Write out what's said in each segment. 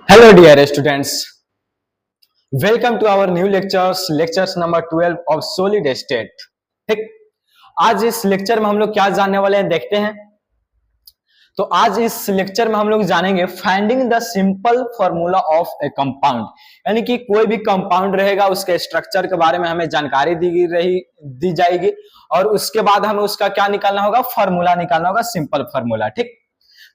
Hello dear students, welcome to our new lectures number 12 of solid state। ठीक, आज इस lecture में हम लोग क्या जानने वाले हैं देखते हैं। तो आज इस लेक्चर में हम लोग जानेंगे finding the simple formula of A compound, यानी कि कोई भी कंपाउंड रहेगा उसके स्ट्रक्चर के बारे में हमें जानकारी दी जाएगी और उसके बाद हमें उसका क्या निकालना होगा, फॉर्मूला निकालना होगा, सिंपल फॉर्मूला। ठीक,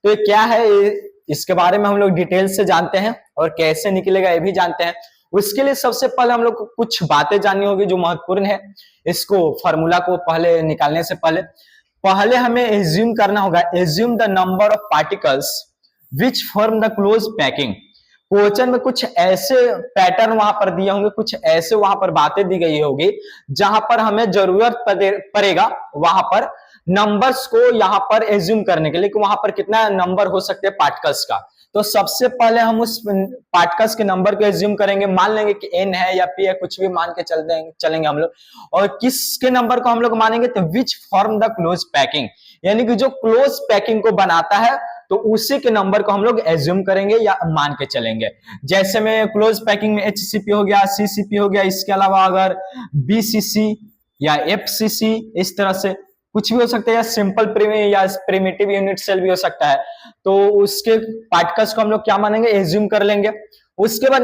तो ये क्या है, इसके बारे में हम लोग डिटेल से जानते हैं और कैसे निकलेगा ये भी जानते हैं। उसके लिए सबसे पहले हम लोग को कुछ बातें जाननी होगी जो महत्वपूर्ण है। इसको फॉर्मूला को पहले निकालने से पहले हमें एज्यूम करना होगा, assume the number of particles which form the close packing. Question में कुछ ऐसे पैटर्न वहां पर दिए होंगे, कुछ ऐसे वहां पर बातें दी गई होगी जहां पर हमें जरूरत पड़ेगा वहां पर नंबर्स को यहाँ पर एज्यूम करने के लिए कि वहां पर कितना नंबर हो सकते हैं पार्टिकल्स का। तो सबसे पहले हम उस पार्टिकल्स के नंबर को एज्यूम करेंगे, मान लेंगे कि n है या p है, कुछ भी मान के चलेंगे हम लोग। और किसके नंबर को हम लोग मानेंगे, तो which form the close packing, यानी कि जो क्लोज पैकिंग को बनाता है तो उसी के नंबर को हम लोग एज्यूम करेंगे या मान के चलेंगे। जैसे में क्लोज पैकिंग में HCP हो गया, CCP हो गया, इसके अलावा अगर BCC या FCC, इस तरह से कुछ भी हो सकता है, या सिंपल या प्रिमिटिव यूनिट सेल भी हो सकता है। तो उसके पार्टिकल्स को हम लोग क्या मानेंगे, एज्यूम कर लेंगे। उसके बाद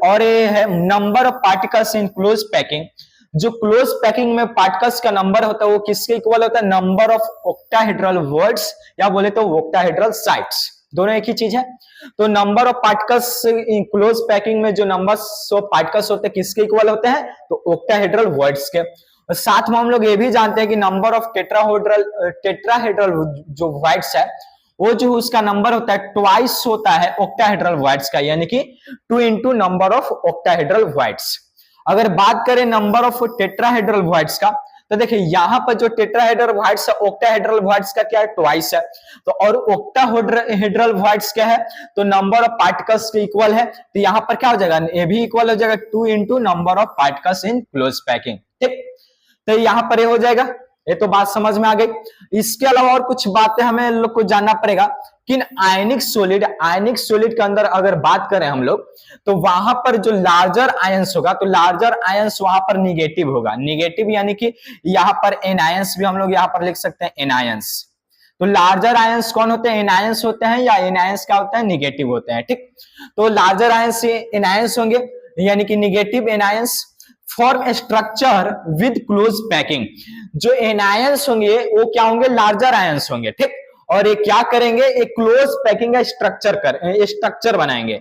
और ये है number of particles in close packing. जो क्लोज पैकिंग में पार्टिकल्स का नंबर होता है वो किसके इक्वल होता है, नंबर ऑफ ऑक्टाहेड्रल वर्ड्स या बोले तो ऑक्टाहेड्रल साइट्स, दोनों एक ही चीज है। तो number of particles in close packing में जो नंबर्स ऑफ पार्टिकल्स होते हैं किसके इक्वल होते हैं, तो ऑक्टाहेड्रल वर्ड्स के। और साथ में हम लोग ये भी जानते हैं कि नंबर ऑफ टेट्राहेड्रल जो वर्ड्स है वो जो उसका नंबर होता है ट्वाइस होता है ऑक्टाहेड्रल वर्ड्स का, यानी कि 2 into number of octahedral words. अगर बात करें नंबर ऑफ टेट्राहेड्रल वर्ड्स का, तो देखिए यहां पर जो टेट्राहेड्रल वर्ड्स है ऑक्टाहेड्रल वर्ड्स का क्या है, ट्वाइस है। तो और ऑक्टाहेड्रल वर्ड्स क्या है, तो नंबर ऑफ पार्टिकल्स के इक्वल है। तो यहां पर क्या हो जाएगा, ये भी इक्वल हो जाएगा 2 into number of particles in close packing. ठीक, तो यहां पर ये हो जाएगा, ये तो बात समझ में आ गई। इसके अलावा और कुछ बातें हमें लोग को जानना पड़ेगा कि आयनिक सॉलिड के अंदर अगर बात करें हम लोग, तो वहां पर जो लार्जर आयंस होगा, तो लार्जर आयंस वहां पर निगेटिव होगा। निगेटिव यानी कि यहां पर एनायंस भी हम लोग यहां पर लिख सकते हैं, एनायंस। तो लार्जर आयंस कौन होते हैं, एनायंस होते हैं, या एनायंस क्या होता है, निगेटिव होते हैं। ठीक, तो लार्जर आयंस एनायंस होंगे, यानी कि negative anions form structure with close packing. जो एनायंस होंगे वो क्या होंगे, लार्जर आयंस होंगे। ठीक, और ये क्या करेंगे, एक क्लोज पैकिंग का स्ट्रक्चर बनाएंगे।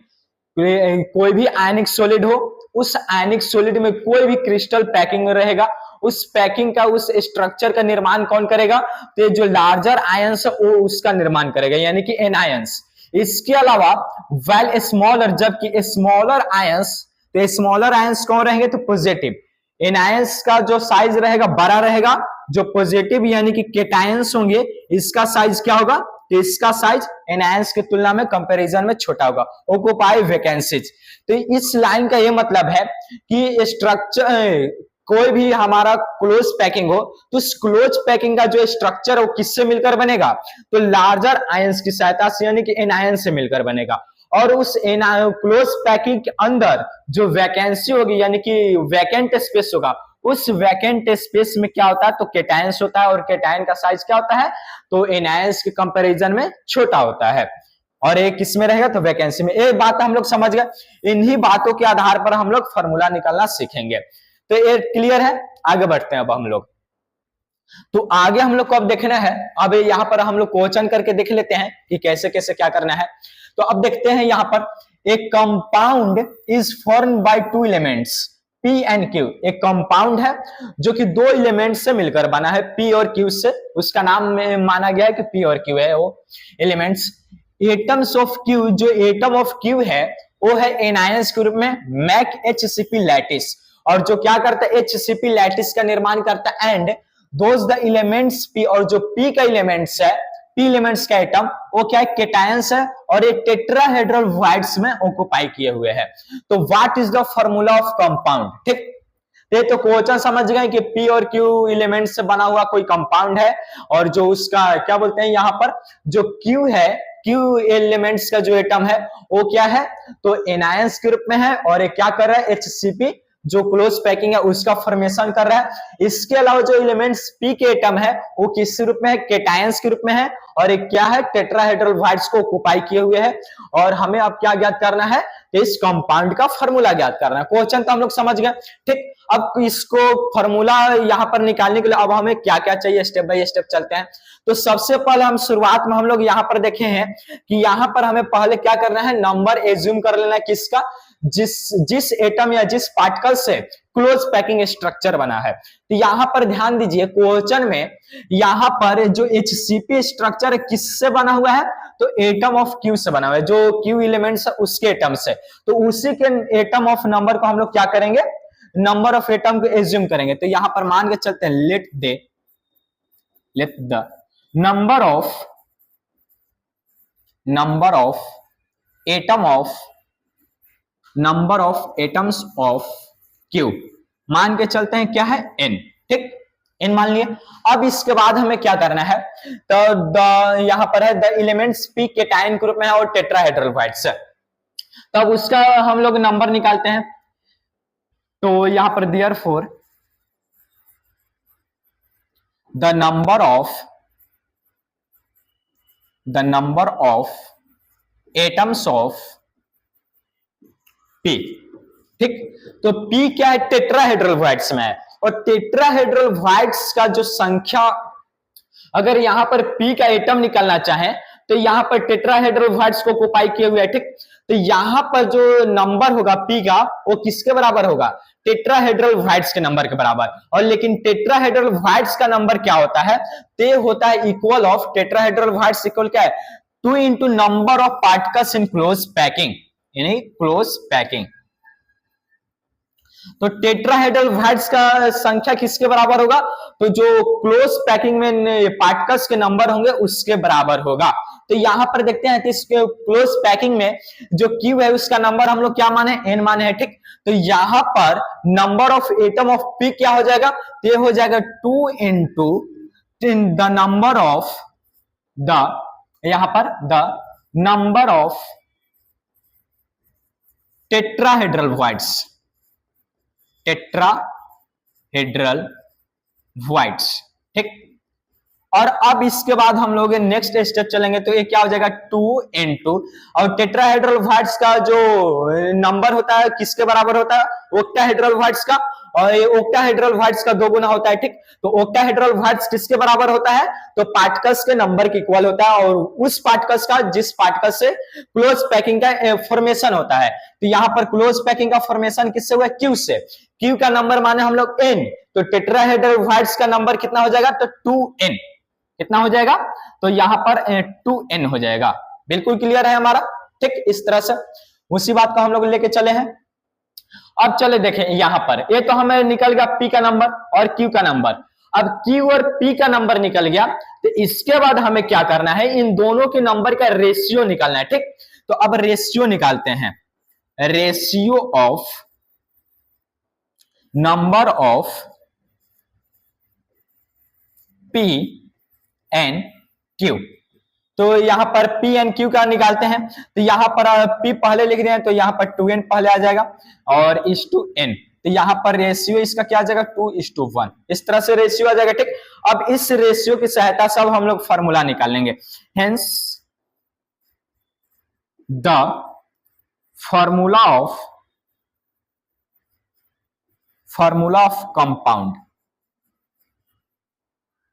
कोई भी आयनिक सॉलिड हो, उस आयनिक सॉलिड में कोई भी क्रिस्टल पैकिंग रहेगा, उस पैकिंग का, उस स्ट्रक्चर का निर्माण कौन करेगा, तो जो लार्जर आयंस है वो उसका निर्माण करेगा, यानी कि एनायंस। इसके अलावा वेल स्मॉलर, जबकि स्मॉलर आयंस, तो स्मॉलर आयंस कौन रहेंगे, तो पॉजिटिव। एनायंस का जो साइज रहेगा बड़ा रहेगा, जो पॉजिटिव यानी कि केटायंस होंगे इसका साइज क्या होगा, तो इसका साइज एनायंस की तुलना में कंपैरिजन में छोटा होगा। Occupy vacancies. तो इस लाइन का ये मतलब है कि स्ट्रक्चर कोई भी हमारा क्लोज पैकिंग हो तो उस क्लोज पैकिंग का जो स्ट्रक्चर है वो किससे मिलकर बनेगा, तो लार्जर आयंस की सहायता से, यानी कि एनायन से मिलकर बनेगा। और उस क्लोज पैकिंग के अंदर जो वैकेंसी होगी, यानी कि वैकेंट स्पेस होगा, उस वैकेंट स्पेस में क्या होता है, तो केटायंस होता है, और केटायन का साइज क्या होता है, तो एनायंस के कंपैरिजन में छोटा होता है। और एक किसमें रहेगा, तो वैकेंसी में। एक बात हम लोग समझ गए, इन्हीं बातों के आधार पर हम लोग फॉर्मूला निकालना सीखेंगे। तो ये क्लियर है, आगे बढ़ते हैं अब हम लोग। तो आगे हम लोग को अब देखना है, अब यहाँ पर हम लोग क्वेश्चन करके देख लेते हैं कि कैसे कैसे क्या करना है। तो अब देखते हैं यहाँ पर एक compound is form by 2 elements P and Q। एक कंपाउंड है जो कि 2 एलिमेंट से मिलकर बना है, P और Q से। उसका नाम में माना गया है कि P और Q है वो एलिमेंट्स। एटम्स ऑफ Q, जो एटम ऑफ Q है वो है एनायंस के रूप में मैक HCP लैटिस, और जो क्या करता है, HCP लैटिस का निर्माण करता है। And those the elements P, और जो P का एलिमेंट्स है, P एलिमेंट्स का एटम वो क्या है, केटायंस है, और ये टेट्राहेड्रल वर्ड्स में ऑक्युपाई किए हुए हैं। तो what is the formula of compound. ठीक, ये तो क्वेश्चन समझ गए कि पी और क्यू एलिमेंट से बना हुआ कोई कंपाउंड है, और जो उसका क्या बोलते हैं यहाँ पर जो क्यू है, क्यू एलिमेंट्स का जो एटम है वो क्या है, तो एनायंस के रूप में है, और ये क्या कर रहा है, HCP जो क्लोज पैकिंग है उसका फॉर्मेशन कर रहा है। इसके अलावा जो एलिमेंट्स पी के एटम है वो किस रूप में है, केटायंस के रूप में है, और एक क्या है, टेट्राहेड्रल बॉन्ड्स को ऑक्युपाई किए हुए है। और हमें अब क्या ज्ञात करना है, इस कंपाउंड का फार्मूला ज्ञात करना है। क्वेश्चन तो हम लोग समझ गए, ठीक। अब इसको फार्मूला यहां पर निकालने के लिए अब हमें क्या क्या चाहिए, स्टेप बाय स्टेप चलते हैं। तो सबसे पहले हम शुरुआत में हम लोग यहाँ पर देखे हैं कि यहाँ पर हमें पहले क्या करना है, नंबर एज्यूम कर लेना है किसका, जिस एटम या जिस पार्टिकल से क्लोज पैकिंग स्ट्रक्चर बना है। तो यहां पर ध्यान दीजिए, क्वेश्चन में यहां पर जो HCP स्ट्रक्चर किससे बना हुआ है, तो एटम ऑफ क्यू से बना हुआ है, जो क्यू एलिमेंट्स है उसके एटम से। तो उसी के एटम ऑफ नंबर को हम लोग क्या करेंगे, नंबर ऑफ एटम को एज्यूम करेंगे। तो यहां पर मान के चलते हैं, let the number of atoms of Q मान के चलते हैं क्या है, n, ठीक, n मान लिए। अब इसके बाद हमें क्या करना है, तो यहां पर है द एलिमेंट्स p केटायन के रूप में है और टेट्राहेड्रल बॉन्ड्स है। तब उसका हम लोग नंबर निकालते हैं। तो यहां पर therefore the number of atoms of p, ठीक। तो p क्या है, टेट्राहेड्रल बॉन्ड्स में है, और टेट्राहेड्रल बॉन्ड्स का जो संख्या, अगर यहां पर p का एटम निकालना चाहें तो यहां पर टेट्राहेड्रल बॉन्ड्स को ऑक्युपाई किए हुए है, ठीक। तो यहां पर जो नंबर होगा p का वो किसके बराबर होगा, टेट्राहेड्रल बॉन्ड्स के नंबर के बराबर। और लेकिन टेट्राहेड्रल बॉन्ड्स का नंबर क्या होता है, ते होता है equal of, tetrahedral bonds equal क्या है, 2 into number of particles in close packing, यानी क्लोज पैकिंग। तो टेट्राहेड्रल बॉन्ड्स का संख्या किसके बराबर होगा, तो जो क्लोज पैकिंग में पार्टिकल्स के नंबर होंगे उसके बराबर होगा। तो यहां पर देखते हैं, इसके क्लोज पैकिंग में जो क्यू है उसका नंबर हम लोग क्या माने, n माने है, ठीक। तो यहां पर number of atom of p क्या हो जाएगा, तो ये हो जाएगा 2 into the number of the, यहां पर the number of tetrahedral bonds, ठीक। और अब इसके बाद हम लोग नेक्स्ट स्टेप चलेंगे, तो ये क्या हो जाएगा, 2 into, और टेट्राहेड्रल बॉन्ड्स का जो नंबर होता है किसके बराबर होता है, ऑक्टाहेड्रल बॉन्ड्स का, और ये ऑक्टाहेड्रल बॉन्ड्स का 2 गुना होता है, ठीक। तो ऑक्टाहेड्रल बॉन्ड्स किसके बराबर होता है, तो पार्टिकल्स के नंबर के इक्वल होता है, और उस पार्टिकल्स का जिस पार्टिकल से क्लोज पैकिंग का फॉर्मेशन होता है। तो यहाँ पर क्लोज पैकिंग का फॉर्मेशन किससे हुआ है, क्यू से। क्यू का नंबर माने हम लोग n, तो टेट्राहेड्रल बॉन्ड्स का नंबर कितना हो जाएगा, तो 2n, कितना हो जाएगा, तो यहां पर 2n हो जाएगा। बिल्कुल क्लियर है हमारा, ठीक। इस तरह से उसी बात को हम लोग लेके चले हैं। अब चले देखें, यहां पर ये तो हमें निकल गया p का नंबर और q का नंबर। अब q और p का नंबर निकल गया, तो इसके बाद हमें क्या करना है, इन दोनों के नंबर का रेशियो निकालना है, ठीक। तो अब रेशियो निकालते हैं, ratio of number of p and q। तो यहां पर p एंड q का निकालते हैं। तो यहां पर p पहले लिख रहे हैं, तो यहां पर 2n पहले आ जाएगा और इस टू n। तो यहां पर रेशियो इसका क्या आ जाएगा, 2:1, इस तरह से रेशियो आ जाएगा, ठीक। अब इस रेशियो की सहायता से अब हम लोग फॉर्मूला निकाल लेंगे। Hence the formula of compound,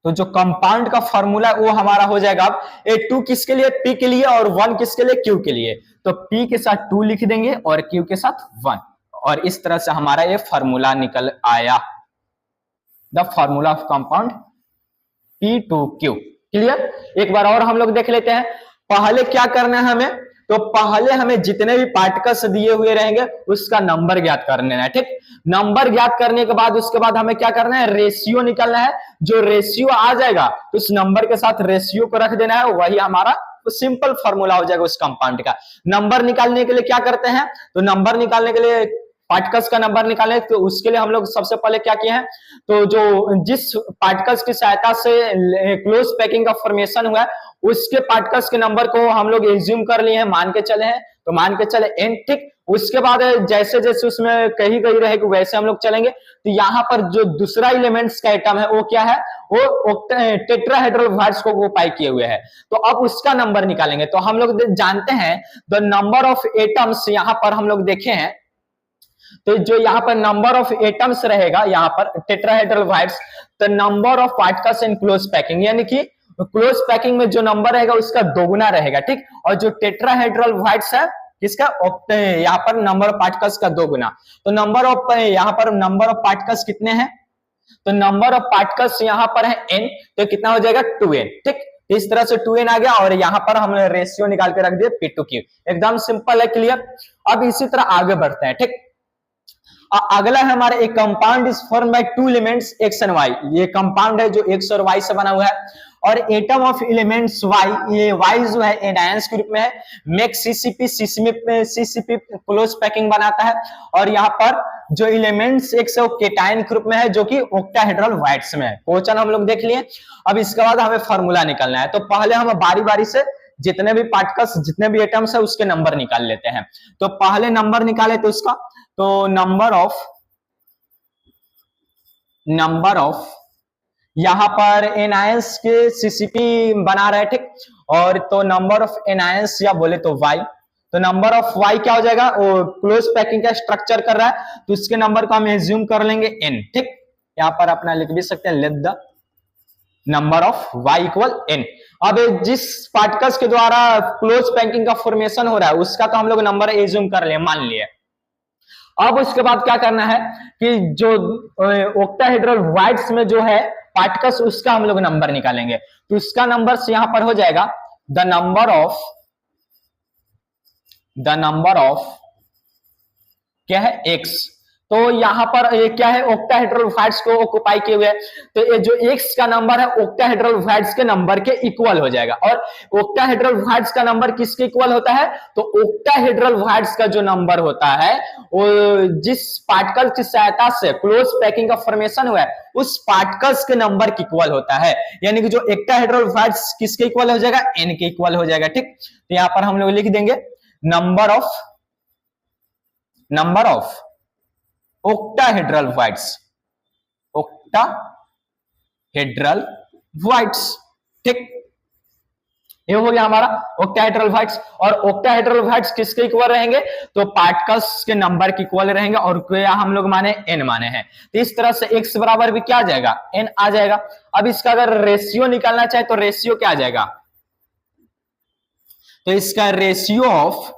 तो जो कंपाउंड का फॉर्मूला वो हमारा हो जाएगा अब, ए 2 किसके लिए, p के लिए, और 1 किसके लिए, q के लिए। तो p के साथ 2 लिख देंगे और q के साथ 1, और इस तरह से हमारा ये फॉर्मूला निकल आया, the formula of compound P2Q। Clear. एक बार और हम लोग देख लेते हैं। पहले क्या करना है हमें, तो पहले हमें जितने भी पार्टिकल्स दिए हुए रहेंगे उसका नंबर ज्ञात करना है, ठीक। नंबर ज्ञात करने के बाद उसके बाद हमें क्या करना है, रेशियो निकालना है। जो रेशियो आ जाएगा तो उस नंबर के साथ रेशियो को रख देना है, वही हमारा सिंपल फॉर्मूला हो जाएगा उस कंपाउंड का। नंबर निकालने के लिए क्या करते हैं, तो नंबर निकालने के लिए पार्टिकल्स का नंबर निकालें तो उसके लिए हम लोग सबसे पहले क्या किए हैं, तो जो जिस पार्टिकल्स की सहायता से क्लोज पैकिंग का फॉर्मेशन हुआ है उसके पार्टिकल्स के नंबर को हम लोग एज्यूम कर लिए हैं, मान के चले हैं, तो मान के चले n, ठीक। उसके बाद जैसे जैसे उसमें कही गई रहेगी वैसे हम लोग चलेंगे। तो यहाँ पर जो दूसरा एलिमेंट्स का एटम है वो क्या है, वो टेट्राहेड्रल क्वार्ट्ज को ऑक्यूपाई किए हुए है, तो अब उसका नंबर निकालेंगे। तो हम लोग जानते हैं द नंबर ऑफ एटम्स, यहाँ पर हम लोग देखे हैं तो जो यहाँ पर नंबर ऑफ एटम्स रहेगा यहाँ पर टेट्राहेड्रल क्वार्ट्ज, तो number of particles in close packing, यानी कि क्लोज पैकिंग में जो नंबर रहेगा उसका दोगुना रहेगा, ठीक। और जो टेट्राहेड्रल क्वार्ट्ज है किसका, यहाँ पर नंबर ऑफ पार्टिकल्स का दोगुना। तो नंबर ऑफ यहाँ पर नंबर ऑफ पार्टिकल्स कितने हैं, तो नंबर ऑफ पार्टिकल्स यहाँ पर है n, तो कितना हो जाएगा 2n, ठीक। इस तरह से 2n आ गया और यहाँ पर हमने रेशियो निकाल के रख दिया p2q, एकदम सिंपल है, क्लियर। अब इसी तरह आगे बढ़ते हैं, ठीक। अगला है हमारा एक compound is form by two elements x and y, ये कंपाउंड है जो x और y से बना हुआ है, और एटम ऑफ एलिमेंट्स y, ये y जो है एनायंस के रूप में है, मेक सीसीपी क्लोज पैकिंग बनाता है, और यहाँ पर जो एलिमेंट्स x है वो केटायन के रूप में है जो कि ऑक्टाहेड्रल क्वार्ट्ज में है। क्वेश्चन हम लोग देख लिए। अब इसके बाद हमें फार्मूला निकालना है, तो पहले हम बारी बारी से जितने भी पार्टिकल्स जितने भी एटम्स है उसके नंबर निकाल लेते हैं। तो पहले नंबर निकाले तो उसका, तो नंबर ऑफ यहां पर एनायंस के सीसीपी बना रहे, ठीक। और तो नंबर ऑफ एनायंस या बोले तो y, तो नंबर ऑफ y क्या हो जाएगा, वो क्लोज पैकिंग का स्ट्रक्चर कर रहा है तो उसके नंबर को हम एज्यूम कर लेंगे n, ठीक। यहां पर अपना लिख भी सकते हैं let the number of y equal n। अब जिस पार्टिकल्स के द्वारा क्लोज पैकिंग का फॉर्मेशन हो रहा है उसका तो हम लोग नंबर एज्यूम कर लिए, मान लिए। अब उसके बाद क्या करना है कि जो ऑक्टाहेड्रल क्वार्ट्ज में जो है पार्टिकल्स उसका हम लोग नंबर निकालेंगे, तो उसका नंबर से यहां पर हो जाएगा द नंबर ऑफ क्या है x, तो यहां पर ये क्या है ऑक्टाहेड्रल क्वार्ट्ज को ऑक्यूपाई किए हुए है, तो ये जो x का नंबर है ऑक्टाहेड्रल क्वार्ट्ज के नंबर के इक्वल हो जाएगा। और ऑक्टाहेड्रल क्वार्ट्ज का नंबर किसके इक्वल होता है, तो ऑक्टाहेड्रल क्वार्ट्ज का जो नंबर होता है वो जिस पार्टिकल की सहायता से क्लोज पैकिंग का फॉर्मेशन हुआ है उस पार्टिकल्स के नंबर के इक्वल होता है, यानी कि जो ऑक्टाहेड्रल क्वार्ट्ज किसके इक्वल हो जाएगा, n के इक्वल हो जाएगा, ठीक। तो यहां पर हम लोग लिख देंगे नंबर ऑफ ऑक्टाहेड्रल क्वार्ट्ज, ठीक। ये हो गया हमारा ऑक्टाहेड्रल क्वार्ट्ज। और ऑक्टाहेड्रल क्वार्ट्ज किसके इक्वल रहेंगे, तो पार्टिकल्स के नंबर के इक्वल रहेंगे, और हम लोग माने n माने हैं, तो इस तरह से x बराबर भी क्या आ जाएगा, n आ जाएगा। अब इसका अगर रेशियो निकालना चाहे तो रेशियो क्या आ जाएगा, तो इसका ratio of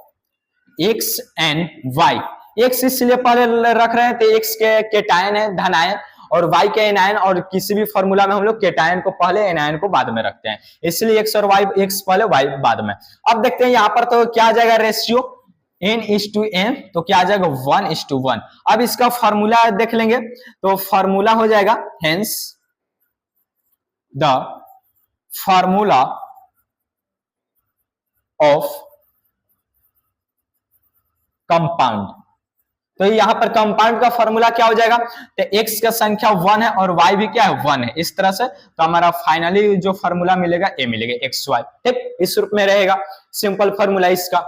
x and y, x इसलिए पहले रख रहे हैं तो x के केटायन है धनायन और y के एनायन, और किसी भी फॉर्मूला में हम लोग केटायन को पहले एनायन को बाद में रखते हैं, इसलिए x और y, x पहले y बाद में। अब देखते हैं यहाँ पर तो क्या आ जाएगा रेशियो n:n, तो क्या आ जाएगा 1:1। अब इसका फॉर्मूला देख लेंगे, तो फॉर्मूला हो जाएगा hence the formula of compound, तो यहां पर कंपाउंड का फॉर्मूला क्या हो जाएगा, तो x का संख्या 1 है और y भी क्या है 1 है, इस तरह से तो हमारा फाइनली जो फॉर्मूला मिलेगा ए मिलेगा xy, ठीक। इस रूप में रहेगा सिंपल फॉर्मूला इसका,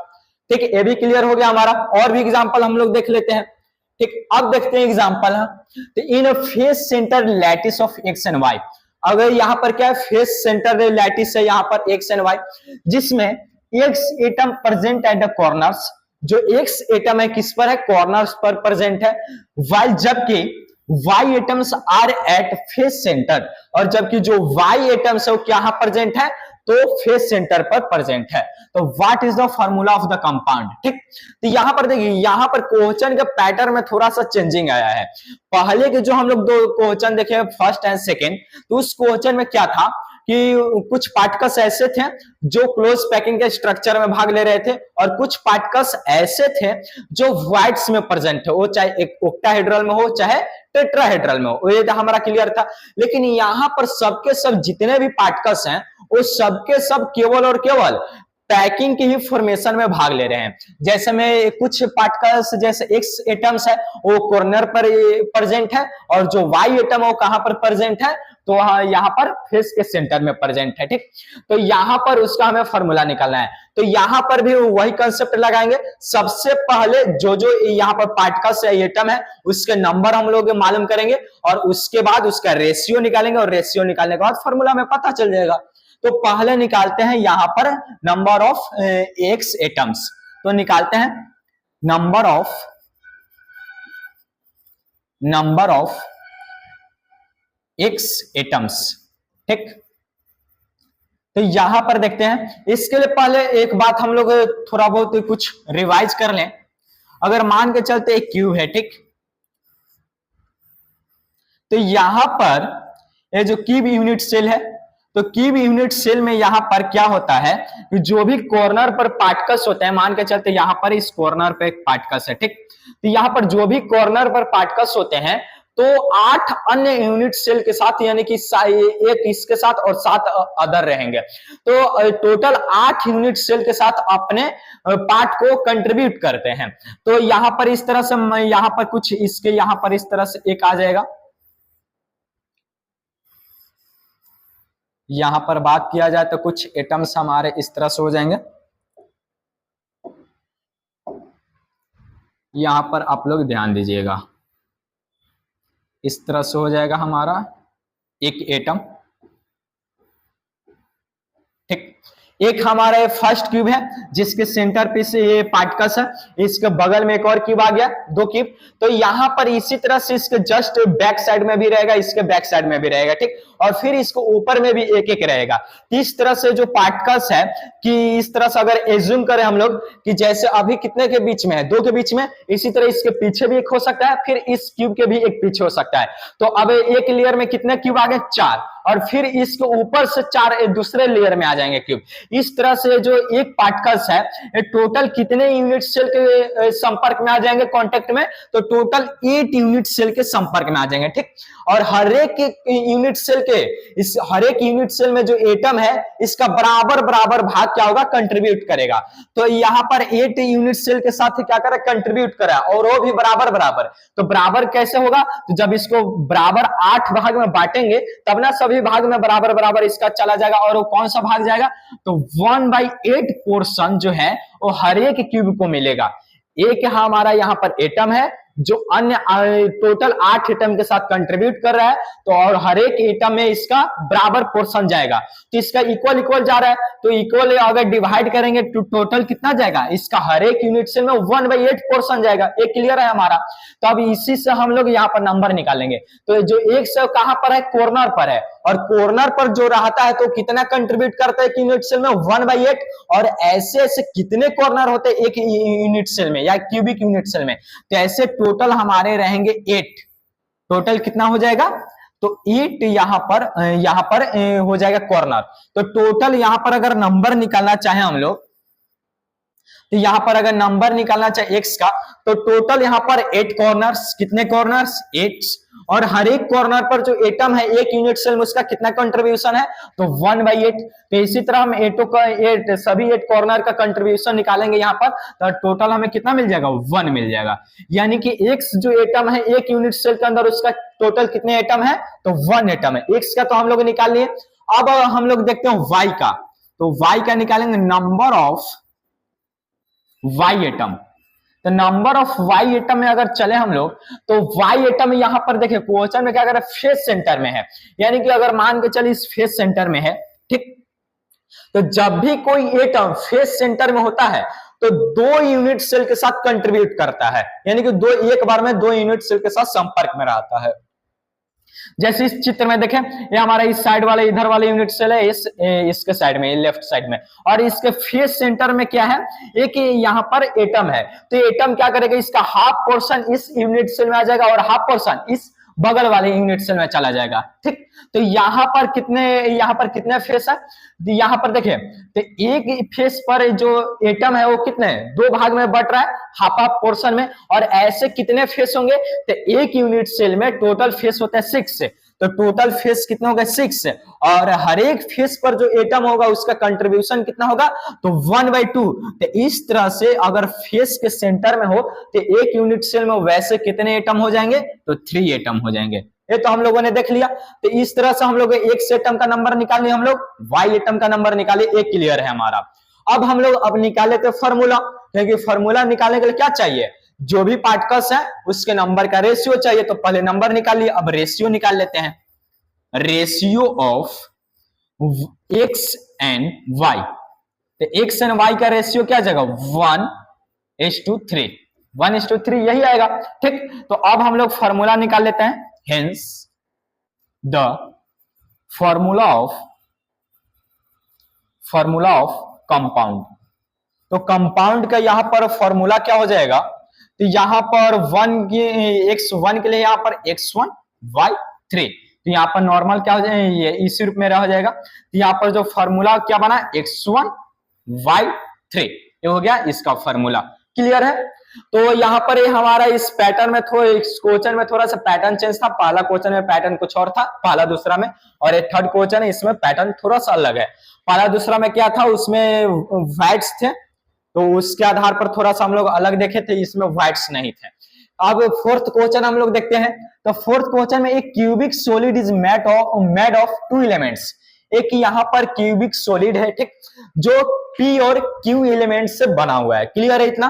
ठीक। ये भी क्लियर हो गया हमारा। और भी एग्जांपल हम लोग देख लेते हैं, ठीक। अब देखते हैं एग्जांपल है, तो in face center lattice of x and y, अगर यहाँ पर क्या है फेस सेंटर लैटिस है यहाँ पर x एंड y, जिसमें x atom present at the corners, जो x एटम है किस पर है, कॉर्नर्स पर प्रेजेंट है, while जबकि y atoms are at face centre, और जबकि जो y एटम्स है वो क्या प्रेजेंट है, तो फेस सेंटर पर प्रेजेंट है। तो what is the formula of the compound, ठीक। तो यहां पर देखिए यहाँ पर क्वेश्चन के पैटर्न में थोड़ा सा चेंजिंग आया है। पहले के जो हम लोग दो क्वेश्चन देखे फर्स्ट एंड सेकेंड, तो उस क्वेश्चन में क्या था कि कुछ पार्टिकल्स ऐसे थे जो क्लोज पैकिंग के स्ट्रक्चर में भाग ले रहे थे, और कुछ पार्टिकल्स ऐसे थे जो क्वार्ट्ज में प्रेजेंट है, वो चाहे एक ऑक्टाहेड्रल में हो चाहे टेट्राहेड्रल में हो, ये हमारा क्लियर था। लेकिन यहाँ पर सबके सब जितने भी पार्टिकल्स हैं वो सबके सब केवल और केवल पैकिंग की ही फॉर्मेशन में भाग ले रहे हैं। जैसे में कुछ पार्टिकल्स जैसे एक्स एटम्स है वो कॉर्नर पर प्रेजेंट है, और जो वाई एटम है वो कहां पर प्रेजेंट है, तो यहाँ पर फेस के सेंटर में प्रेजेंट है। ठीक, तो यहाँ पर उसका हमें फॉर्मूला निकालना है। तो यहाँ पर भी वही कंसेप्ट लगाएंगे। सबसे पहले जो जो यहाँ पर पार्टिकल्स है, एटम है, उसके नंबर हम लोग मालूम करेंगे, और उसके बाद उसका रेशियो निकालेंगे, और रेशियो निकालने के बाद फॉर्मूला में पता चल जाएगा। तो पहले निकालते हैं यहाँ पर नंबर ऑफ एक्स एटम्स। तो निकालते हैं नंबर ऑफ एक्स एटम्स। ठीक, तो यहां पर देखते हैं। इसके लिए पहले एक बात हम लोग थोड़ा बहुत कुछ रिवाइज कर लें। अगर मान के चलते एक क्यूब है, ठीक, तो यहां पर ये जो क्यूब यूनिट सेल है, तो क्यूब यूनिट सेल में यहां पर क्या होता है कि जो भी कॉर्नर पर पार्टिकल्स होते हैं, मान के चलते यहां पर इस कॉर्नर पे एक पार्टिकल्स है, ठीक, तो यहां पर जो भी कॉर्नर पर पार्टिकल्स होते हैं, तो 8 अन्य यूनिट सेल के साथ, यानी कि एक इसके साथ और 7 अदर रहेंगे, तो टोटल 8 यूनिट सेल के साथ अपने पार्ट को कंट्रीब्यूट करते हैं। तो यहां पर इस तरह से, यहां पर कुछ इसके यहां पर इस तरह से एक आ जाएगा। यहां पर बात किया जाए तो कुछ एटम्स हमारे इस तरह से हो जाएंगे। यहां पर आप लोग ध्यान दीजिएगा, इस तरह से हो जाएगा हमारा एक एटम। ठीक, एक हमारा फर्स्ट क्यूब है जिसके सेंटर पे से ये पार्टिकल्स है, इसके बगल में एक और क्यूब आ गया, 2 क्यूब। तो यहां पर इसी तरह से इसके जस्ट बैक साइड में भी रहेगा, इसके बैक साइड में भी रहेगा, ठीक, और फिर इसको ऊपर में भी एक एक रहेगा। इस तरह से जो पार्टिकल्स है कि इस तरह से अगर एज्यूम करें हम लोग कि जैसे अभी कितने के बीच में है, 2 के बीच में, इसी तरह इसके पीछे भी एक हो सकता है, फिर इस क्यूब के भी एक पीछे हो सकता है। तो अब एक लेयर में कितने क्यूब आ गए, 4, और फिर इसके ऊपर से 4 दूसरे लेयर में आ जाएंगे क्यूब। इस तरह से जो एक पार्टिकल्स है ये टोटल कितने यूनिट सेल के संपर्क में आ जाएंगे, कांटेक्ट में, तो टोटल 8 यूनिट सेल के संपर्क में आ जाएंगे। ठीक, और हर एक यूनिट सेल के, इस हर एक यूनिट सेल में जो एटम है इसका बराबर बराबर भाग क्या होगा, कंट्रीब्यूट करेगा। तो यहां पर 8 यूनिट सेल के साथ क्या करे, कंट्रीब्यूट करा, और वो भी बराबर बराबर। तो बराबर कैसे होगा, तो जब इसको बराबर 8 भाग में बांटेंगे तब ना सभी भाग में बराबर बराबर इसका चला जाएगा, और वो कौन सा भाग जाएगा, तो 1/8 पोर्शन जो है वो हर एक क्यूब को मिलेगा। एक हमारा यहाँ पर एटम है जो अन्य टोटल 8 एटम के साथ कंट्रीब्यूट कर रहा है, तो और हर एक एटम में इसका बराबर पोर्शन जाएगा, तो इसका इक्वल इक्वल जा रहा है, तो इक्वल अगर डिवाइड करेंगे तो टोटल कितना जाएगा, इसका हर एक यूनिट सेल में 1/8 पोर्शन जाएगा। एक क्लियर है हमारा। तो अब इसी से हम लोग यहाँ पर नंबर निकालेंगे। तो जो एक से कहां पर है, कॉर्नर पर है, और कॉर्नर पर जो रहता है तो कितना कंट्रीब्यूट करता है यूनिट सेल में, 1/8, और ऐसे ऐसे कितने कॉर्नर होते हैं एक यूनिट सेल में या क्यूबिक यूनिट सेल में, तो ऐसे टोटल हमारे रहेंगे 8। टोटल कितना हो जाएगा, तो 8 यहां पर हो जाएगा कॉर्नर। तो टोटल यहां पर अगर नंबर निकालना चाहे हम लोग, तो यहां पर अगर नंबर निकालना चाहे एक्स का, तो टोटल यहां पर 8 कॉर्नर्स, कितने कॉर्नर्स, 8, और हर एक कॉर्नर पर जो एटम है एक यूनिट सेल में उसका कितना कंट्रीब्यूशन है, तो 1/8। तो इसी तरह हम सभी 8 कॉर्नर का कंट्रीब्यूशन निकालेंगे यहाँ पर, तो टोटल हमें कितना मिल जाएगा, 1 मिल जाएगा। यानी कि एक्स जो एटम है एक यूनिट सेल के अंदर, उसका टोटल कितने एटम है, तो 1 एटम है। एक्स का तो हम लोग निकाल लिए। अब हम लोग देखते हैं वाई का। तो वाई का निकालेंगे, नंबर ऑफ वाई एटम। तो नंबर ऑफ वाई एटम में अगर चले हम लोग, तो वाई एटम यहां पर देखिए क्वेश्चन में क्या कर रहा है, फेस सेंटर में है, यानी कि अगर मान के चलिए इस फेस सेंटर में है, ठीक, तो जब भी कोई एटम फेस सेंटर में होता है तो 2 यूनिट सेल के साथ कंट्रीब्यूट करता है, यानी कि एक बार में 2 यूनिट सेल के साथ संपर्क में रहता है। जैसे इस चित्र में देखें, ये हमारा इस साइड वाले, इधर वाले यूनिट सेल है, इसके साइड में, लेफ्ट साइड में, और इसके फेस सेंटर में क्या है, एक यहाँ पर एटम है। तो एटम क्या करेगा, इसका हाफ पोर्शन इस यूनिट सेल में आ जाएगा और हाफ पोर्शन इस बगल वाले यूनिट सेल में चला जाएगा। ठीक, तो यहाँ पर कितने फेस है, यहाँ पर देखिए, तो एक फेस पर जो एटम है वो कितने, 2 भाग में बट रहा है, हाफ हाफ पोर्शन में, और ऐसे कितने फेस होंगे, तो एक यूनिट सेल में टोटल फेस होता है 6 से। तो टोटल फेस कितना होगा 6, और हर एक फेस पर जो एटम होगा उसका कंट्रीब्यूशन कितना होगा तो 1/2। तो इस तरह से अगर फेस के सेंटर में हो तो एक यूनिट सेल में वैसे कितने एटम हो जाएंगे तो 3 एटम हो जाएंगे। ये तो हम लोगों ने देख लिया। तो इस तरह से हम लोग एक्स एटम का नंबर निकाले, हम लोग वाई एटम का नंबर निकाले, एक क्लियर है हमारा। अब हम लोग अब निकाले थे फॉर्मूला, क्योंकि फॉर्मूला निकालने के लिए क्या चाहिए, जो भी पार्टिकल्स है उसके नंबर का रेशियो चाहिए। तो पहले नंबर निकालिए, अब रेशियो निकाल लेते हैं। Ratio of X and Y, तो एक्स एंड वाई का रेशियो क्या जाएगा 1:3, 1:3 यही आएगा। ठीक, तो अब हम लोग फॉर्मूला निकाल लेते हैं। Hence the formula of compound, तो कंपाउंड का यहां पर फॉर्मूला क्या हो जाएगा, तो यहां पर x1 के लिए यहां पर x1 y3, तो यहां पर नॉर्मल क्या हो जाएगा, ये इसी रूप में रह जाएगा। तो यहां पर जो फॉर्मूला क्या बना x1 y3, ये हो गया इसका फॉर्मूला। क्लियर है। तो यहां पर ये हमारा इस पैटर्न में इस क्वेश्चन में थोड़ा सा पैटर्न चेंज था। पहला क्वेश्चन में पैटर्न कुछ और था, पहला दूसरा में, और ये थर्ड क्वेश्चन है इसमें पैटर्न थोड़ा सा अलग है। पहला दूसरा में क्या था, उसमें वाइट्स थे, तो उसके आधार पर थोड़ा सा हम लोग अलग देखे थे, इसमें वाइट्स नहीं थे। अब फोर्थ क्वेश्चन हम लोग देखते हैं। तो फोर्थ क्वेश्चन में एक cubic solid is made of 2 elements, एक यहाँ पर क्यूबिक सॉलिड है, ठीक, जो P और Q एलिमेंट से बना हुआ है। क्लियर है इतना।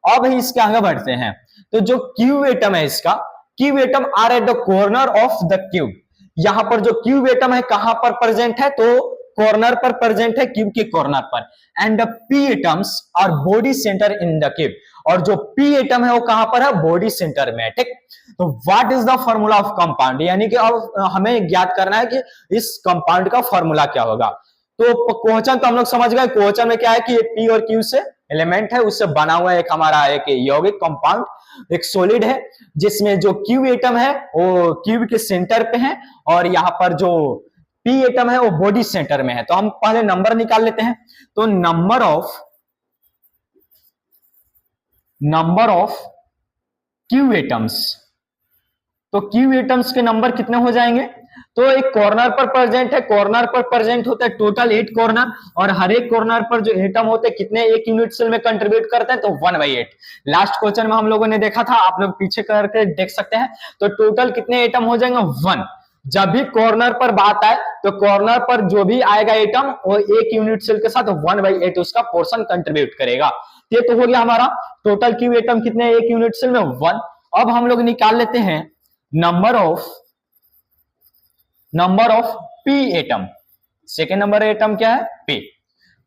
अब इसके आगे बढ़ते हैं। तो जो Q एटम है, इसका Q atom are at the corner of the cube, यहां पर जो Q एटम है कहां पर प्रेजेंट है, तो कॉर्नर पर प्रेजेंट है, क्यूब के कॉर्नर पर। And the P atoms our body centre in the cube, और जो P एटम है वो कहां पर है, बॉडी सेंटर में। ठीक, तो what is the formula of compound, यानी कि अब हमें ज्ञात करना है कि इस कंपाउंड का फॉर्मूला क्या होगा। तो क्वेश्चन तो हम लोग समझ गए। क्वेश्चन में क्या है कि P और Q से एलिमेंट है, उससे बना हुआ एक हमारा एक यौगिक कंपाउंड, एक सॉलिड है, जिसमें जो Q एटम है वो क्यूब के सेंटर पे है, और यहाँ पर जो P एटम है वो बॉडी सेंटर में है। तो हम पहले नंबर निकाल लेते हैं। तो नंबर ऑफ Q एटम्स, तो Q एटम्स के नंबर कितने हो जाएंगे, तो एक कॉर्नर पर प्रेजेंट है, कॉर्नर पर प्रेजेंट होता है टोटल 8 कॉर्नर, और हर एक कॉर्नर पर जो एटम होते हैं कितने एक यूनिट सेल में कंट्रीब्यूट करते हैं, तो 1/8। लास्ट क्वेश्चन में हम लोगों ने देखा था, आप लोग पीछे करके देख सकते हैं। तो टोटल कितने एटम हो जाएंगे 1। जब भी कॉर्नर पर बात आए तो कॉर्नर पर जो भी आएगा एटम वो एक यूनिट सेल के साथ 1/8 उसका पोर्शन कंट्रीब्यूट करेगा। ये तो हो गया हमारा टोटल क्यू एटम कितने एक यूनिट सेल में 1। अब हम लोग निकाल लेते हैं number of P atom. Second number atom क्या है,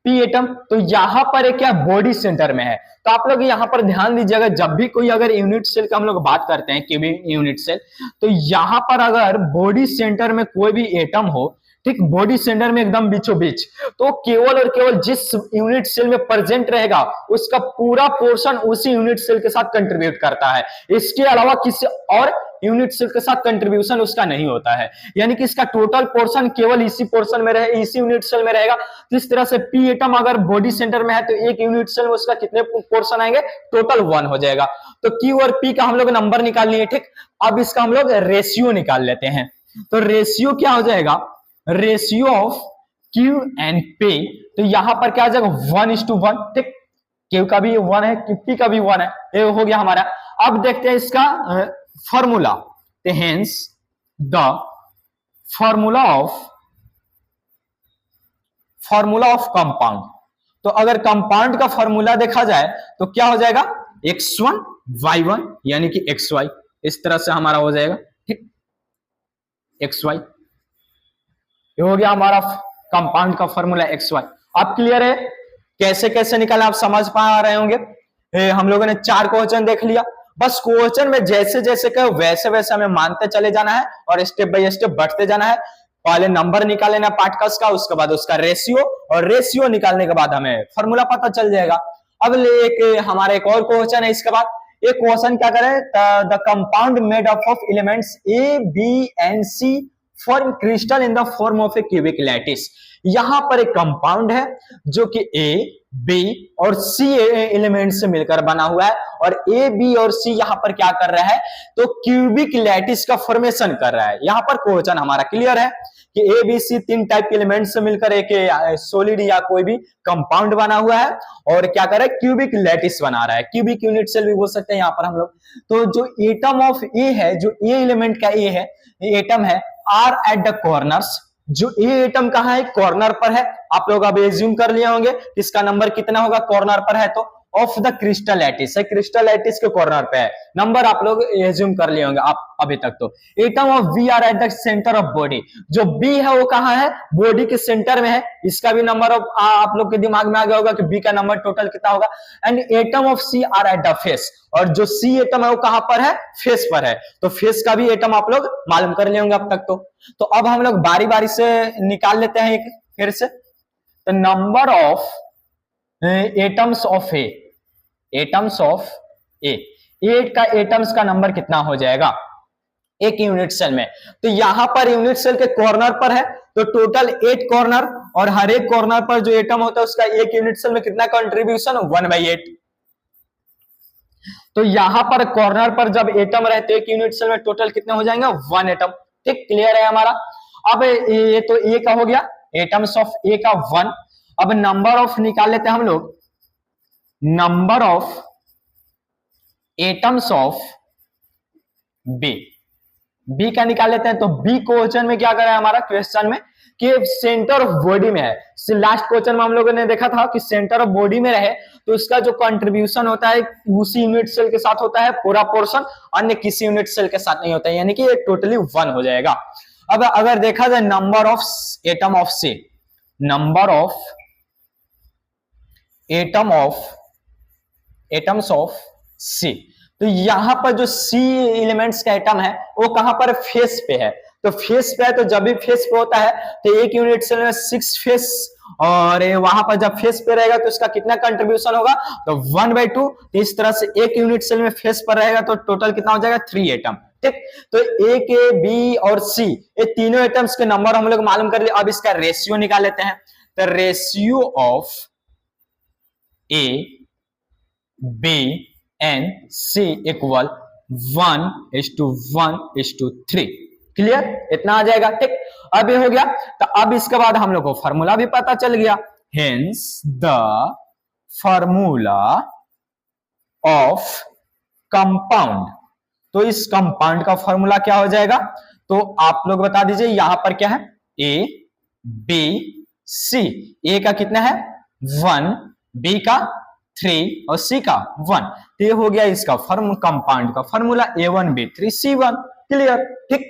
P एटम। तो यहां पर क्या बॉडी सेंटर में है। तो आप लोग यहां पर ध्यान दीजिएगा, जब भी कोई अगर यूनिट सेल का हम लोग बात करते हैं क्यूबिक यूनिट सेल, तो यहां पर अगर बॉडी सेंटर में कोई भी एटम हो, ठीक, बॉडी सेंटर में एकदम बीचों बीच, तो केवल और केवल जिस यूनिट सेल में प्रेजेंट रहेगा उसका पूरा पोर्शन उसी यूनिट सेल के साथ कंट्रीब्यूट करता है। इसके अलावा किसी और यूनिट सेल के साथ कंट्रीब्यूशन उसका नहीं होता है, यानी कि इसका टोटल पोर्शन केवल इसी पोर्शन में रहे, इसी यूनिट सेल में रहेगा। तो इस तरह से P एटम अगर बॉडी सेंटर में है तो एक यूनिट सेल में उसका कितने पोर्शन आएंगे, टोटल 1 हो जाएगा। तो Q और P का हम लोग नंबर निकाल लिए। ठीक, अब इसका हम लोग रेशियो निकाल लेते हैं। तो रेशियो क्या हो जाएगा, ratio of Q and P, तो यहां पर क्या आ जाएगा 1:1। ठीक, Q का भी 1 है, P का भी 1 है, ये हो गया हमारा। अब देखते हैं इसका फॉर्मूला। तो hence the formula of compound, तो अगर कंपाउंड का फॉर्मूला देखा जाए तो क्या हो जाएगा x1 y1, यानी कि xy, इस तरह से हमारा हो जाएगा। ठीक, xy, ये हो गया हमारा कंपाउंड का फॉर्मूला xy। अब क्लियर है कैसे कैसे निकाला, आप समझ पा रहे होंगे। हम लोगों ने 4 क्वेश्चन देख लिया। बस क्वेश्चन में जैसे जैसे कहे वैसे वैसे हमें मानते चले जाना है और स्टेप बाय स्टेप बढ़ते जाना है। पहले नंबर निकाल लेना पार्टिकल्स का, उसके बाद उसका रेशियो, और रेशियो निकालने के बाद हमें फॉर्मूला पता चल जाएगा। अब हमारा एक और क्वेश्चन है इसके बाद। एक क्वेश्चन क्या करे, the compound made up of elements A, B and C form crystal in the form of A cubic lattice. यहां पर एक कंपाउंड है जो कि A, बी और सी एलिमेंट से मिलकर बना हुआ है, और ए बी और सी यहां पर क्या कर रहा है, तो क्यूबिक लैटिस का फॉर्मेशन कर रहा है। यहां पर क्वेश्चन हमारा क्लियर है कि ए बी सी तीन टाइप के एलिमेंट से मिलकर एक सॉलिड या कोई भी कंपाउंड बना हुआ है, और क्या कर रहा है, क्यूबिक लैटिस बना रहा है। क्यूबिक यूनिट सेल भी बोल सकते हैं यहां पर हम लोग। तो जो एटम ऑफ ए है, जो ए एलिमेंट का ए है, एटम है, आर एट द कॉर्नर्स। जो ए एटम कहां है, कॉर्नर पर है। आप लोग अब एज्यूम कर लिए होंगे इसका नंबर कितना होगा, कॉर्नर पर है तो ऑफ द क्रिस्टल लैटिस है, क्रिस्टल लैटिस के कॉर्नर पे है। नंबर आप लोग एज्यूम कर लिए होंगे आप अभी तक। तो atom of B are at the centre of body. जो बी है वो कहां है, बॉडी के सेंटर में है। इसका भी नंबर आप लोग के दिमाग में आ गया होगा कि बी का नंबर टोटल कितना होगा। And atom of C are at the face. और जो सी एटम है वो कहां पर है, फेस पर है। तो फेस का भी एटम आप लोग मालूम कर लिए होंगे अब तक। तो अब हम लोग बारी बारी से निकाल लेते हैं एक फिर से। तो number of atoms of A, atoms of A, at का एटम्स का नंबर कितना हो जाएगा एक यूनिट सेल में। तो यहां पर यूनिट सेल के कॉर्नर पर है तो टोटल 8 कॉर्नर, और हर एक कॉर्नर पर जो एटम होता है उसका एक यूनिट सेल में कितना कंट्रीब्यूशन, 1/8। तो यहां पर कॉर्नर पर जब एटम रहते हैं एक यूनिट सेल में टोटल कितने हो जाएंगे, 1 एटम। ठीक, क्लियर है हमारा। अब ये तो ए का हो गया, एटम्स ऑफ ए का 1। अब नंबर ऑफ निकाल लेते हैं हम लोग, number of atoms of B, B का निकाल लेते हैं। तो बी क्वेश्चन में क्या करा है हमारा, क्वेश्चन में कि सेंटर ऑफ बॉडी में है। लास्ट क्वेश्चन में हम लोगों ने देखा था कि सेंटर ऑफ बॉडी में रहे तो उसका जो कंट्रीब्यूशन होता है उसी यूनिट सेल के साथ होता है पूरा पोर्शन, अन्य किसी यूनिट सेल के साथ नहीं होता है, यानी कि ये टोटली 1 हो जाएगा। अब अगर देखा जाए number of atom of C, number of atom of atoms of C, तो यहां पर जो सी एलिमेंट्स का एटम है वो कहां पर, फेस पे है। तो फेस पे है तो जब भी फेस पे होता है तो एक यूनिट सेल में 6 फेस, और वहां पर जब फेस पे रहेगा तो इसका कितना कंट्रीब्यूशन होगा, तो 1/2। तो इस तरह से एक यूनिट सेल में फेस पर रहेगा तो टोटल कितना हो जाएगा, 3 एटम। ठीक, तो ए के बी और सी ये तीनों एटम्स के नंबर हम लोग मालूम कर लिए। अब इसका रेशियो निकाल लेते हैं। तो ratio of A B and C equal 1:1:3। Clear, इतना आ जाएगा। ठीक, अब ये हो गया। तो अब इसके बाद हम लोग को फॉर्मूला भी पता चल गया। Hence the formula of compound. तो इस कंपाउंड का फॉर्मूला क्या हो जाएगा, तो आप लोग बता दीजिए। यहां पर क्या है, ए बी सी। ए का कितना है 1, बी का 3 और सी का 1। तो ये हो गया इसका कंपाउंड का फॉर्मूला A1B3C1। क्लियर। ठीक,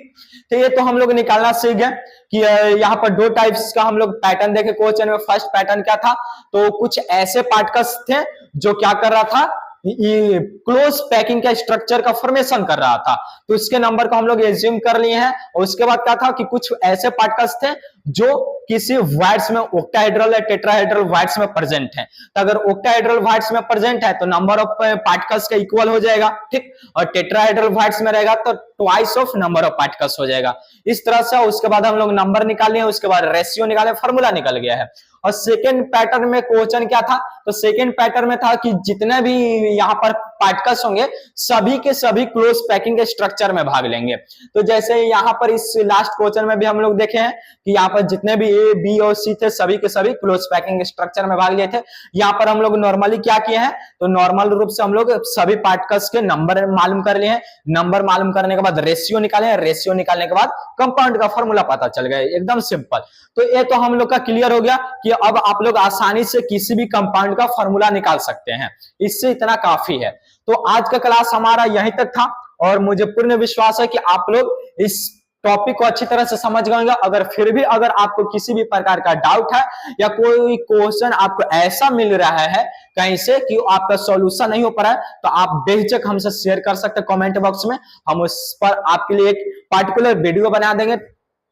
तो ये तो हम लोग निकालना सीख गए कि यहाँ पर 2 टाइप्स का हम लोग पैटर्न देखे क्वेश्चन में। फर्स्ट पैटर्न क्या था, तो कुछ ऐसे पार्टिकल्स थे जो क्या कर रहा था, ये क्लोज पैकिंग का स्ट्रक्चर का फॉर्मेशन कर रहा था, तो इसके नंबर को हम लोग एज्यूम कर लिए हैं। और उसके बाद क्या था कि कुछ ऐसे पार्टिकल्स थे जो किसी वाइड्स में ऑक्टाहेड्रल या टेट्राहेड्रल वाइड्स में प्रेजेंट है। तो अगर ऑक्टाहेड्रल वाइड्स में प्रेजेंट है तो नंबर ऑफ पार्टिकल्स का इक्वल हो जाएगा। ठीक, और टेट्राहेड्रल वाइड्स में रहेगा तो twice of number of particles हो जाएगा। इस तरह से उसके बाद हम लोग नंबर निकाले, उसके बाद रेशियो निकाले, फॉर्मूला निकल गया है। और सेकेंड पैटर्न में क्वेश्चन क्या था, तो सेकेंड पैटर्न में था कि जितने भी यहाँ पर पार्टिकल्स होंगे सभी के सभी क्लोज पैकिंग के स्ट्रक्चर में भाग लेंगे। तो जैसे यहाँ पर इस लास्ट क्वेश्चन में भी हम लोग देखे हैं कि यहाँ पर जितने भी ए बी और सी थे सभी के सभी क्लोज पैकिंग स्ट्रक्चर में भाग लिए थे। यहाँ पर हम लोग नॉर्मली क्या किए हैं, तो नॉर्मल रूप से हम लोग सभी पार्टिकल्स के नंबर मालूम कर लिए हैं। नंबर मालूम करने के बाद रेशियो निकाले, रेशियो निकालने के बाद कंपाउंड का फॉर्मूला पता चल गया। एकदम सिंपल। तो ये तो हम लोग का क्लियर हो गया कि अब आप लोग आसानी से किसी भी कंपाउंड का फॉर्मूला निकाल सकते हैं। इससे इतना काफी है। तो आज का क्लास हमारा यहीं तक था और मुझे पूर्ण विश्वास है कि आप लोग इस टॉपिक को अच्छी तरह से समझ गए होंगे। अगर फिर भी अगर आपको किसी भी प्रकार का डाउट है या कोई क्वेश्चन आपको ऐसा मिल रहा है कहीं से कि आपका सॉल्यूशन नहीं हो पा रहा है, तो आप बेझिझक हमसे शेयर कर सकते हैं कमेंट बॉक्स में। हम उस पर आपके लिए एक पार्टिकुलर वीडियो बना देंगे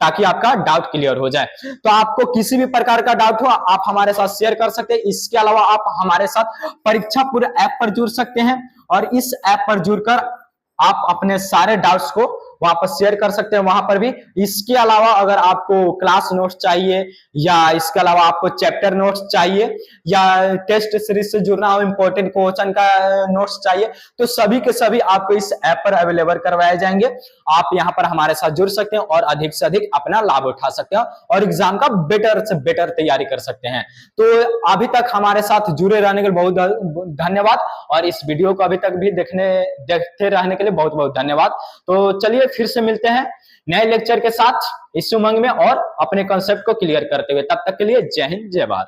ताकि आपका डाउट क्लियर हो जाए। तो आपको किसी भी प्रकार का डाउट हो आप हमारे साथ शेयर कर सकते हैं। इसके अलावा आप हमारे साथ परीक्षा पूरे ऐप पर जुड़ सकते हैं और इस ऐप पर जुड़कर आप अपने सारे डाउट्स को वहां पर शेयर कर सकते हैं, वहां पर भी। इसके अलावा अगर आपको क्लास नोट्स चाहिए या इसके अलावा आपको चैप्टर नोट्स चाहिए या टेस्ट सीरीज से जुड़ना हो, इंपॉर्टेंट क्वेश्चन का नोट्स चाहिए, तो सभी के सभी आपको इस ऐप पर अवेलेबल करवाए जाएंगे। आप यहाँ पर हमारे साथ जुड़ सकते हैं और अधिक से अधिक अपना लाभ उठा सकते हैं और एग्जाम का बेटर से बेटर तैयारी कर सकते हैं। तो अभी तक हमारे साथ जुड़े रहने के लिए बहुत धन्यवाद और इस वीडियो को अभी तक भी देखते रहने के लिए बहुत बहुत धन्यवाद। तो चलिए फिर से मिलते हैं नए लेक्चर के साथ इस उमंग में और अपने कॉन्सेप्ट को क्लियर करते हुए। तब तक के लिए जय हिंद जय भारत।